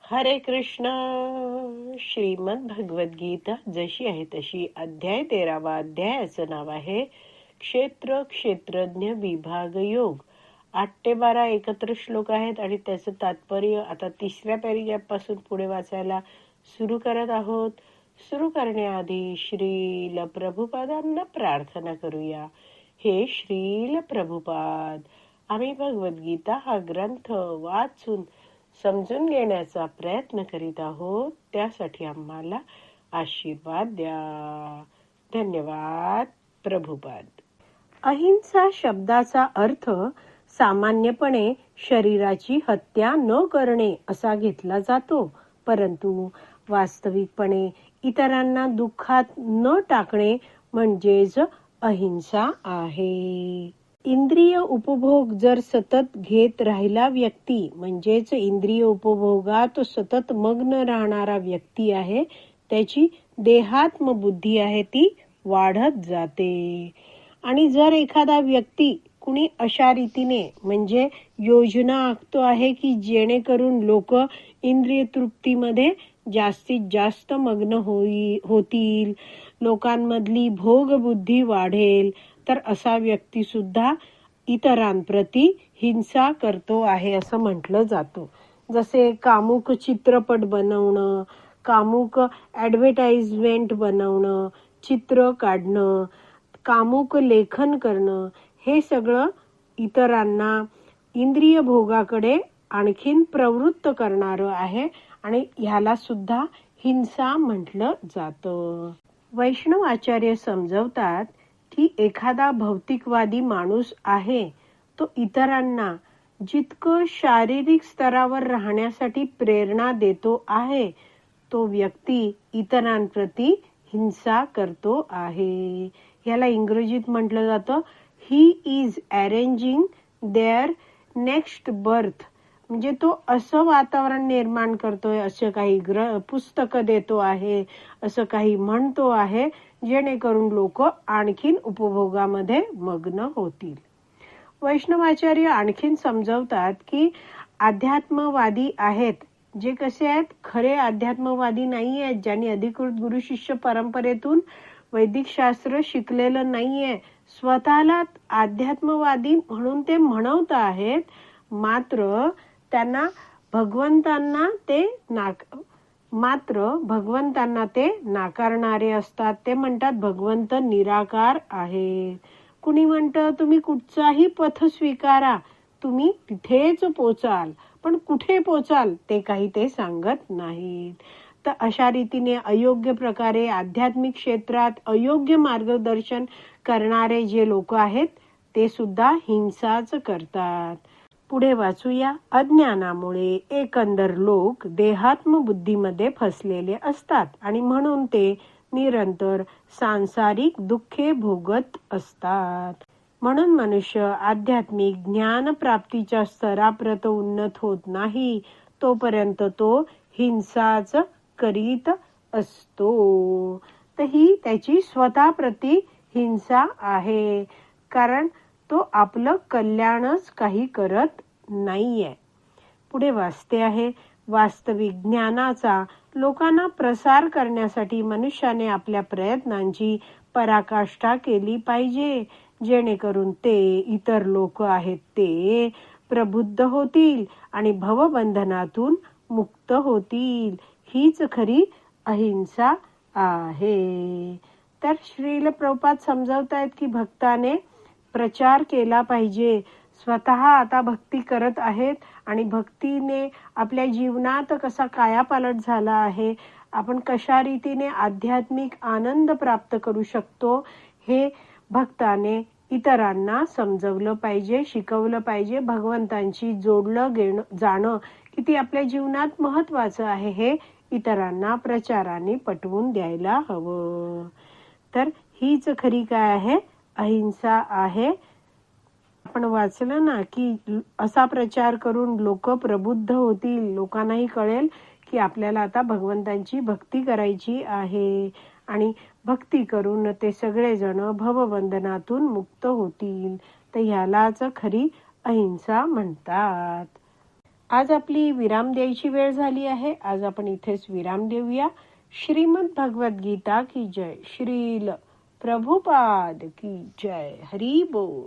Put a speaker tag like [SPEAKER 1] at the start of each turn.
[SPEAKER 1] हरे कृष्ण. श्रीमद भगवद्गीता जशी आहे तशी, अध्याय 13वा अध्यायाचं नाव आहे क्षेत्र क्षेत्रज्ञ विभाग योग. 8 ते 12 एकत्र श्लोक आहेत आणि त्याचं तात्पर्य आता 3ऱ्या पॅरेग्राफ पासून पुढे वाचायला सुरू करत आहोत. सुरू करण्याआधी श्रील प्रभुपादांना प्रार्थना करूया. हे श्रील प्रभुपाद, आम्ही भगवद्गीता हा ग्रंथ वाचून समजून घेण्याचा प्रयत्न करीत आहोत. त्यासाठी आम्हाला आशीर्वाद द्या. धन्यवाद प्रभुपाद. अहिंसा शब्दाचा अर्थ सामान्यपणे शरीराची हत्या न करणे असा घेतला जातो, परंतु वास्तविकपणे इतरांना दुःखात न टाकणे म्हणजेच अहिंसा आहे. इंद्रिय उपभोग जर सतत घेत राहिला व्यक्ती, म्हणजेच इंद्रिय उपभोगात सतत मग्न राहणारा व्यक्ती आहे, त्याची देहात्म बुद्धी आहे ती वाढत जाते. आणि जर एखादा व्यक्ती कुणी अशा रीतीने म्हणजे योजना आखतो आहे की जेणेकरून लोक इंद्रिय तृप्तीमध्ये जास्तीत जास्त मग्न होतील, लोकांमधली भोग बुद्धी वाढेल, तर असा व्यक्ती सुद्धा इतरांप्रती हिंसा करतो आहे असं म्हटलं जातं. जसे कामुक चित्रपट बनवणं, कामुक ॲडव्हर्टाइजमेंट बनवणं, चित्र काढणं, कामुक लेखन करणं, हे सगळं इतरांना इंद्रिय भोगाकडे आणखीन प्रवृत्त करणारं आहे आणि ह्याला सुद्धा हिंसा म्हटलं जातं. वैष्णव आचार्य समजवतात की एखादा भौतिकवादी माणूस आहे तो इतरांना जितकं शारीरिक स्तरावर राहण्यासाठी प्रेरणा देतो आहे, तो व्यक्ती इतरांप्रती हिंसा करतो आहे. याला इंग्रजीत म्हटलं जातं he is arranging their next birth. म्हणजे तो असं वातावरण निर्माण करतोय, असं काही पुस्तकं देतो आहे, असं काही म्हणतो आहे जेणेकरून लोक आणखीन उपभोगामध्ये मग्न होतील. वैष्णवाचार्य आणखीन समजवतात की अध्यात्मवादी आहेत, जे कसे आहेत, खरे अध्यात्मवादी नाही आहेत, ज्यांनी अधिकृत गुरु शिष्य परंपरेतून वैदिक शास्त्र शिकलेलं नाहीये, स्वतःला अध्यात्मवादी म्हणून ते म्हणवत आहेत, मात्र त्यांना भगवंतांना ते नाकारणारे असतात. ते म्हणतात भगवंत निराकार आहे. कुणी म्हणतं तुम्ही कुठचाही पथ स्वीकारा, तुम्ही तिथेच पोचाल, पण कुठे पोचाल ते काही ते सांगत नाहीत. तर अशा रीतीने अयोग्य प्रकारे आध्यात्मिक क्षेत्रात अयोग्य मार्गदर्शन करणारे जे लोक आहेत ते सुद्धा हिंसाच करतात. पुढे वाचूया. अज्ञानामुळे एकंदर लोक देहात्म बुद्धीमध्ये फसलेले असतात आणि म्हणून ते निरंतर सांसारिक दुःखे भोगत असतात. म्हणून मनुष्य आध्यात्मिक ज्ञान प्राप्तीच्या स्तराप्रत उन्नत होत नाही, तोपर्यंत तो हिंसाच करीत असतो. तर ही त्याची स्वतःप्रती हिंसा आहे, कारण तो आपलं कल्याणच काही करत नाहीये. पुढे वाचते आहे. वास्तविक ज्ञानाचा लोकांना प्रसार करण्यासाठी मनुष्याने आपल्या प्रयत्नांची पराकाष्ठा केली पाहिजे, जेणेकरून ते इतर लोक आहेत ते प्रबुद्ध होतील आणि भवबंधनातून मुक्त होतील. हीच खरी अहिंसा आहे. तर श्रील प्रभुपाद समजावतायत की भक्ताने प्रचार केला पाहिजे. स्वतः आता भक्ती करत आहेत आणि भक्तीने आपल्या जीवनात कसा कायापालट झाला आहे, आपण कशा रीतीने आध्यात्मिक आनंद प्राप्त करू शकतो, हे भक्ताने इतरांना समजवलं पाहिजे, शिकवलं पाहिजे. भगवंतांशी जोडलं जाणं किती आपल्या जीवनात महत्वाचं आहे हे इतरांना प्रचाराने पटवून द्यायला हवं. तर हीच खरी काय आहे, अहिंसा आहे. आपण वाचलं ना की असा प्रचार करून लोक प्रबुद्ध होतील, लोकांनाही कळेल की आपल्याला आता भगवंतांची भक्ती करायची आहे आणि भक्ती करून ते सगळेजण भवबंधनातून मुक्त होतील. तर ह्यालाच खरी अहिंसा म्हणतात. आज आपली विराम द्यायची वेळ झाली आहे. आज आपण इथेच विराम देऊया. श्रीमद भगवद गीता की जय. श्रील प्रभुपाद की जय. हरी बोल.